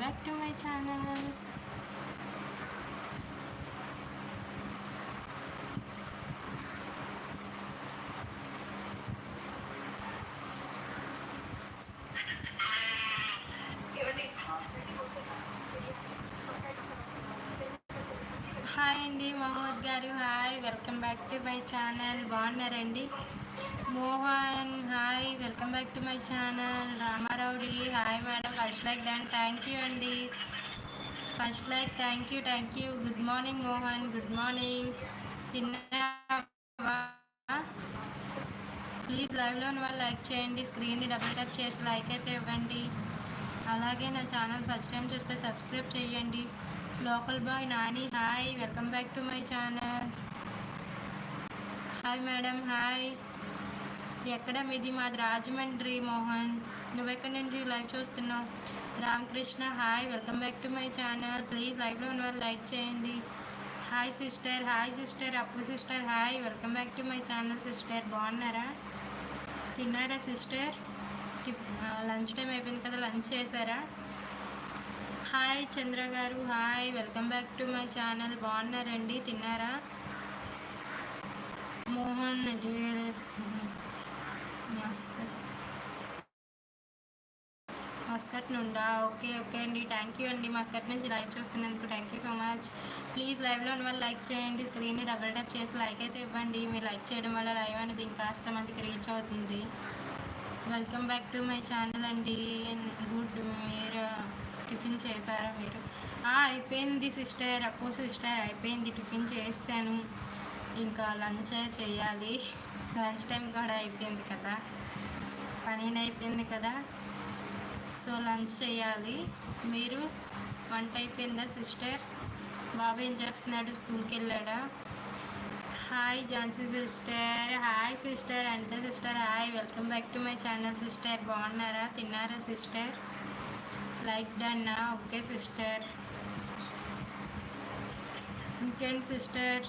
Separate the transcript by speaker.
Speaker 1: back to my channel. Hi అండి మహమ్మద్ గారు, hi, welcome back to my channel. బాగున్నారండి? Mohan hi, welcome back to my channel. రామారావుడి hi madam, first like done, thank you అండి. First like, thank you. Good morning Mohan, good morning. తిన్నావా? Please లైవ్లో ఉన్న వాళ్ళు like చేయండి, స్క్రీన్ని డబుల్ ట్యాప్ చేసి లైక్ అయితే ఇవ్వండి. అలాగే నా ఛానల్ ఫస్ట్ టైం చూస్తే సబ్స్క్రైబ్ చేయండి. Local boy Nani hi, welcome back to my channel. Hi madam, hi. ఎక్కడ మీది? మాది రాజమండ్రి. మోహన్, నువ్వెక్కడి నుంచి లైవ్ చూస్తున్నావు? Ramakrishna hi, welcome back to my channel. Please లైవ్లో ఉన్న వాళ్ళు లైక్ చేయండి. హాయ్ సిస్టర్, అప్పు sister hi, welcome back to my channel. Sister బాగున్నారా? తిన్నారా సిస్టర్? లంచ్ టైం అయిపోయింది కదా, లంచ్ చేశారా? హాయ్ చంద్ర గారు hi, welcome back to my channel. బాగున్నారండి? తిన్నారా? మోహన్ మస్కట్ నుండా? ఓకే అండి, థ్యాంక్ యూ అండి. మస్కట్ నుంచి లైవ్ చూస్తున్నందుకు thank you so much. Please లైవ్లో ఉన్న వాళ్ళు లైక్ చేయండి, స్క్రీన్ని డబుల్ ట్యాప్ చేసి లైక్ అయితే ఇవ్వండి. మీరు లైక్ చేయడం వల్ల లైవ్ అనేది ఇంకాస్త మందికి రీచ్ అవుతుంది. Welcome back to my channel అండి. గుడ్, మీరు టిఫిన్ చేశారా? మీరు అయిపోయింది సిస్టర్, అప్పు సిస్టర్ అయిపోయింది, టిఫిన్ చేస్తాను. ఇంకా లంచ్ చేయాలి. లంచ్ టైం కూడా అయిపోయింది కదా, పని అయిపోయింది కదా, సో లంచ్ చేయాలి. మీరు వంట అయిపోయిందా సిస్టర్? బాబు ఏం చేస్తున్నాడు? స్కూల్కి వెళ్ళాడా? Hi Jhansi sister hi, sister అంటే sister hi, welcome back to my channel. Sister బాగున్నారా? తిన్నారా సిస్టర్? లైక్ డన్నా? Okay sister. ఇంకేంటి సిస్టర్,